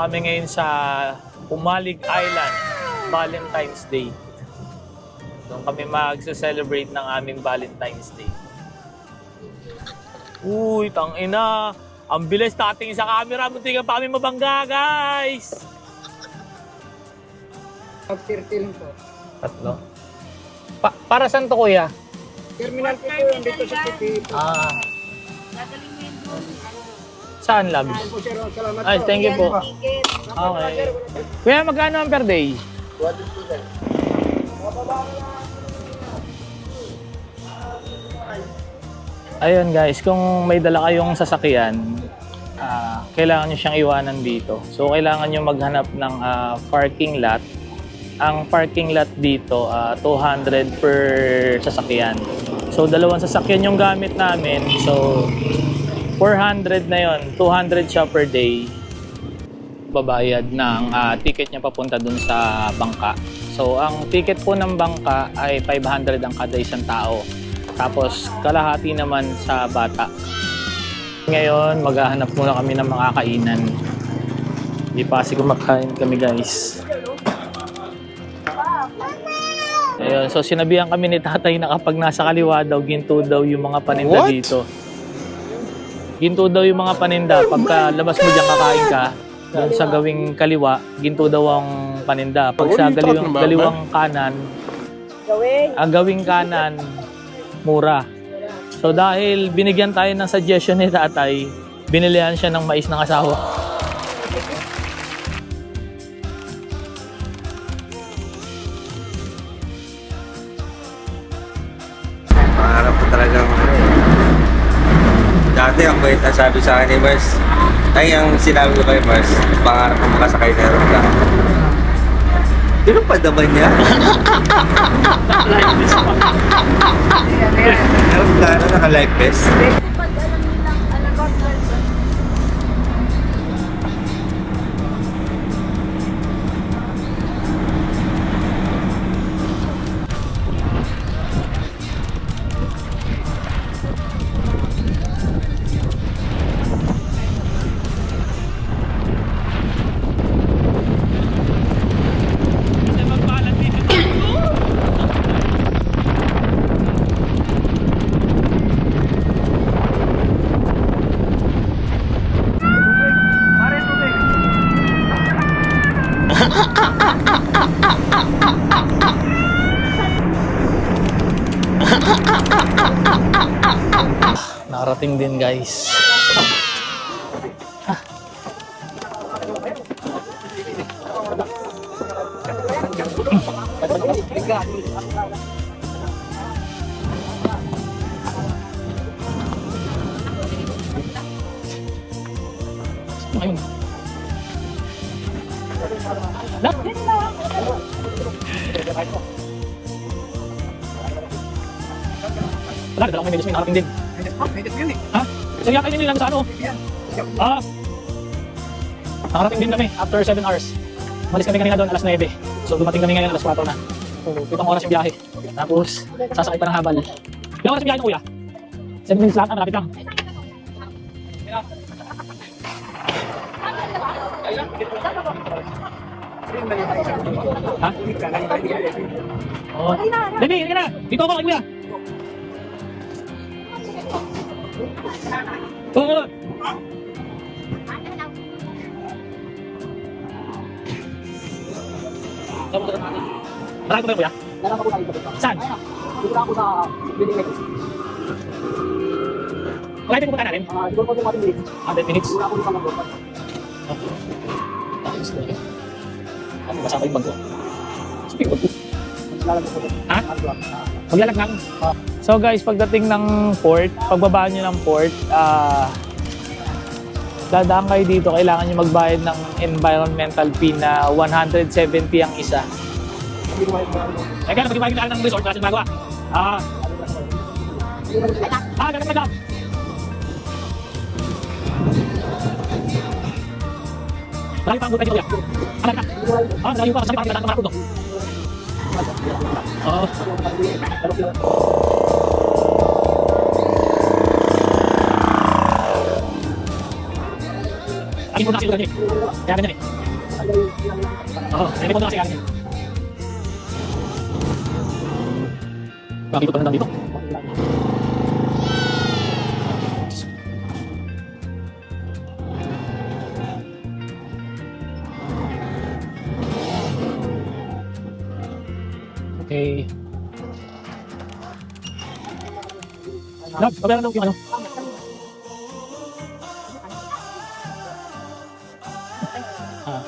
kami ngayon sa Pumalig Island, Valentine's Day. Doon kami magse-celebrate ng aming Valentine's Day. Uy, tangina. Ang bilis tating sa camera. Munti ka pa kami mabangga, guys. 30 lang po. Tatlo. Para saan to, kuya? Terminal po po yung dito sa City. Ah, Gagaling mo yun doon. saan, Labs? Po, sir. Salamat Ay, po. thank you po. Ticket. Okay. Kuya, magkano ang per day? Ayun guys, kung may dala kayong sasakyan, kailangan nyo siyang iwanan dito. So, kailangan nyo maghanap ng parking lot. Ang parking lot dito, 200 per sasakyan. So, dalawang sasakyan yung gamit namin. So, 400 na yon, 200 siya per day. Babayad ng ticket niya papunta dun sa bangka. So, ang ticket po ng bangka ay 500 ang kada isang tao. Tapos, kalahati naman sa bata. Ngayon, maghahanap muna kami ng mga kainan. Hindi pa kasi kumakain kami, guys. Ayun, so sinabihan kami ni tatay na kapag nasa kaliwa daw, ginto daw yung mga paninda dito. Ginto daw yung mga paninda. Pagka labas mo dyan, kakain ka, doon sa gawing kaliwa, ginto daw ang paninda. Pag sa galiwang kanan, gawing kanan, mura. So dahil binigyan tayo ng suggestion ni tatay, binilihan siya ng mais ng asawa. Pangarap ko talagang dati ang bait na sabi sa akin ni Mars. Ay, ang sinabi ko kay Mars, pangarap ko makasakay na aeroplano. Pero padaman niya. Aeroplano, naka-life vest. Pag alam nilang alabas na Nakarating din, guys. Ayun. Wala, dalawang may medyo may nakarating din. Ha? Kasi yakay nyo lang sa ano? Nakarating din kami after 7 hours. Malis kami kanina doon alas 9. So dumating kami ngayon alas 4 na. So 7 oras yung biyahe. Tapos sasakay pa ng habal. Ilang oras yung biyahe mo, kuya? 7 minutes lang, malapit lang. Ha? Oh. Dali, hindi na. Dito ako kay kuya. Oo. Marami ko ba kuya? Saan? Dito ako sa building next. Kaya ito pumunta natin? Siguro po yung ating minutes. 100 minutes? Siguro ako sa mga Ano masama yung bag ko? Speak ko. Ha? Ha? Maglalag lang. So guys, pagdating ng port, pagbaba nyo ng port, dadaan kayo dito, kailangan nyo magbayad ng environmental fee na 170 ang isa. Eh kaya pag-ibayad nyo ng resort, kasi magawa. Ganun na lang. Marami pa ang buta dito, kuya. Marami na. Marami pa. Sabi pa, kailangan ng mga Akin po na kasi lugar niyo eh. Kaya ganyan eh. Oo, may po na kasi kaya ganyan. Bakit ito pa nandang dito? Okay. Love, pabayaran daw yung ano. Ah.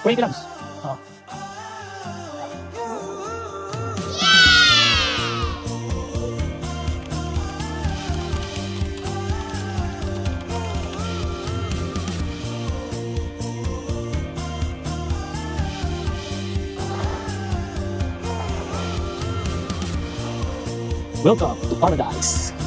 20 grams. Oh. Welcome to paradise.